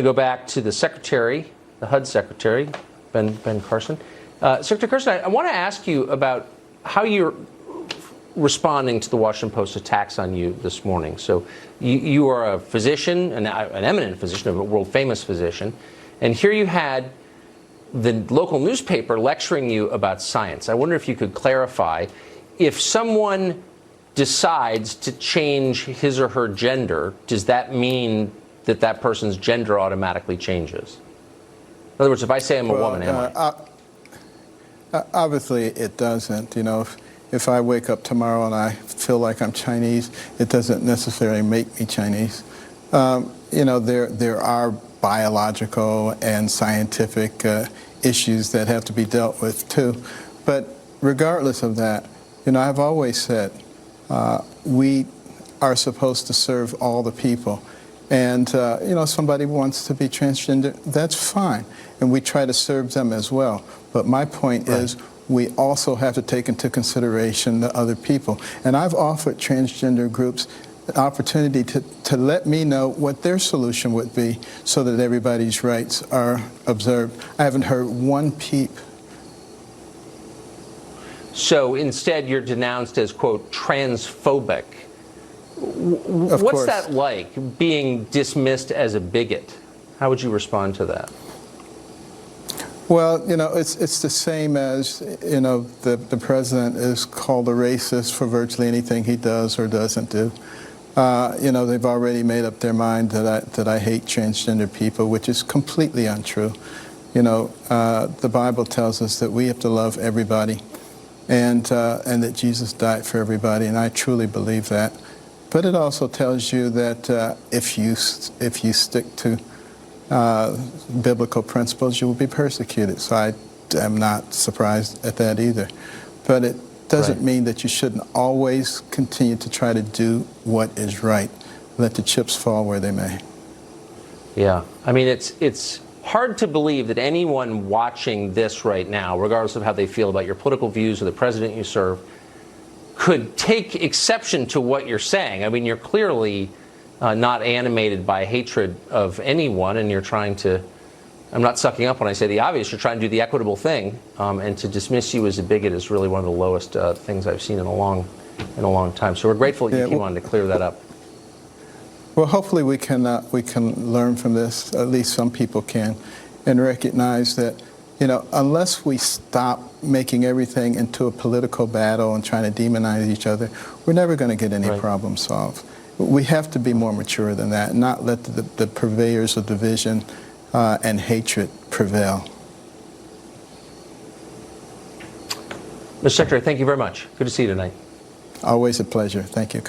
Go back to the secretary, the HUD secretary, Ben Carson. Secretary Carson, I want to ask you about how you're responding to the Washington Post attacks on you this morning. So you are a physician, an eminent physician, a world-famous physician, and here you had the local newspaper lecturing you about science. I wonder if you could clarify, if someone decides to change his or her gender, does that mean that that person's gender automatically changes? In other words, if I say I'm a woman, am I? Obviously, it doesn't. You know, if I wake up tomorrow and I feel like I'm Chinese, it doesn't necessarily make me Chinese. You know, there are biological and scientific issues that have to be dealt with too. But regardless of that, you know, I've always said we are supposed to serve all the people. And, you know, somebody wants to be transgender, that's fine. And we try to serve them as well. But my point is, we also have to take into consideration the other people. And I've offered transgender groups the opportunity to let me know what their solution would be so that everybody's rights are observed. I haven't heard one peep. So instead, you're denounced as, quote, transphobic. What's that like, being dismissed as a bigot? How would you respond to that? Well, you know, it's the same as, you know, the president is called a racist for virtually anything he does or doesn't do. You know, they've already made up their mind that I hate transgender people, which is completely untrue. You know, the Bible tells us that we have to love everybody, and that Jesus died for everybody, and I truly believe that. But it also tells you that if you stick to biblical principles, you will be persecuted. So I am not surprised at that either. But it doesn't mean that you shouldn't always continue to try to do what is right. Let the chips fall where they may. Yeah, I mean, it's hard to believe that anyone watching this right now, regardless of how they feel about your political views or the president you serve, could take exception to what you're saying. I mean, you're clearly not animated by hatred of anyone, and you're trying to, I'm not sucking up when I say the obvious, you're trying to do the equitable thing, and to dismiss you as a bigot is really one of the lowest things I've seen in a long time. So we're grateful that you came on to clear that up. Well, hopefully we can learn from this, at least some people can, and recognize that, you know, unless we stop making everything into a political battle and trying to demonize each other, we're never going to get any problem solved. We have to be more mature than that, and not let the purveyors of division and hatred prevail. Mr. Secretary, thank you very much. Good to see you tonight. Always a pleasure. Thank you.